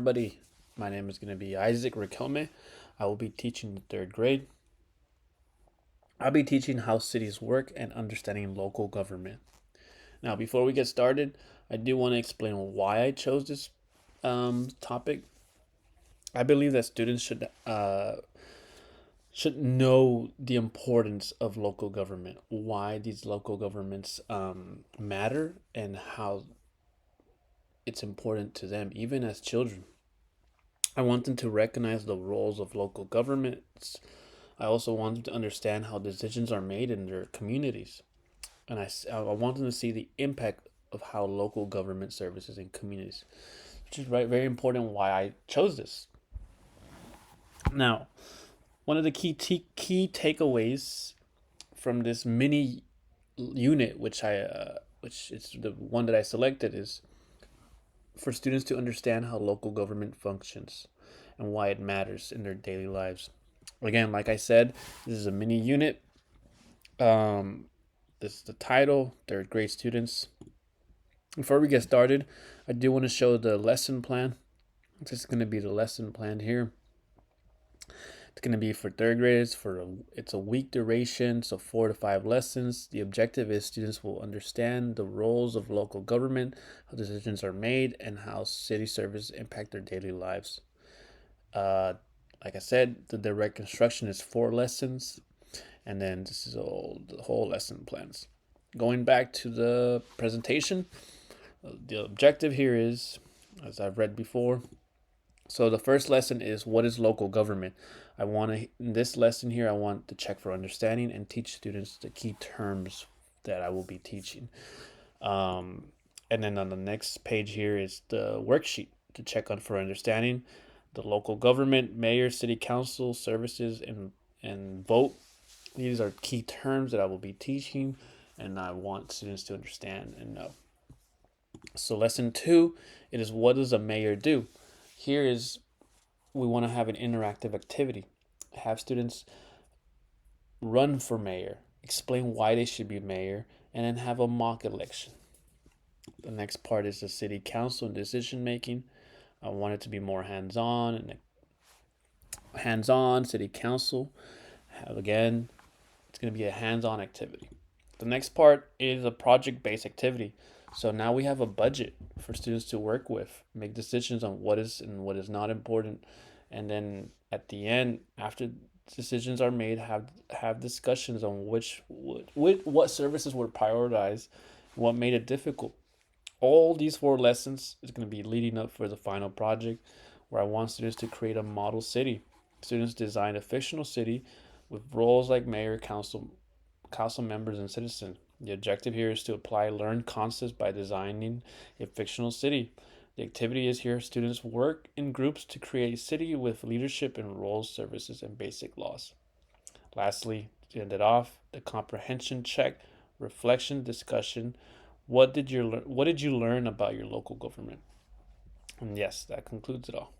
Everybody, my name is going to be Isaac Riquelme. I will be teaching the third grade. I'll be teaching how cities work and understanding local government. Now, before we get started, I do want to explain why I chose this topic. I believe that students should know the importance of local government, why these local governments matter, and how it's important to them, even as children. I want them to recognize the roles of local governments. I also want them to understand how decisions are made in their communities. And I want them to see the impact of how local government services in communities, which is very important why I chose this. Now, one of the key takeaways from this mini unit, which is the one that I selected, is for students to understand how local government functions and why it matters in their daily lives. Again, like I said, this is a mini unit. This is the title, third grade students. Before we get started, I do want to show the lesson plan. This is going to be the lesson plan here. It's going to be for third graders. It's a week duration, so 4 to 5 lessons. The objective is students will understand the roles of local government, how decisions are made, and how city services impact their daily lives. Like I said, the direct instruction is 4 lessons, and then this is all the whole lesson plans. Going back to the presentation, the objective here is, as I've read before, so the first lesson is, what is local government? In this lesson here, I want to check for understanding and teach students the key terms that I will be teaching. And then on the next page here is the worksheet to check on for understanding the local government, mayor, city council, services, and vote. These are key terms that I will be teaching, and I want students to understand and know. So lesson 2, it is, what does a mayor do? Here is, we want to have an interactive activity. Have students run for mayor, explain why they should be mayor, and then have a mock election. The next part is the city council and decision making. I want it to be more hands-on city council. Again, it's going to be a hands-on activity. The next part is a project-based activity. So now we have a budget for students to work with, make decisions on what is and what is not important, and then at the end, after decisions are made, have discussions on what services were prioritized, what made it difficult. All these 4 lessons is going to be leading up for the final project, where I want students to create a model city. Students design a fictional city with roles like mayor, council members, and citizens. The objective here is to apply learned concepts by designing a fictional city. The activity is here, students work in groups to create a city with leadership and roles, services, and basic laws. Lastly, to end it off, the comprehension check, reflection, discussion. What did you learn about your local government? And yes, that concludes it all.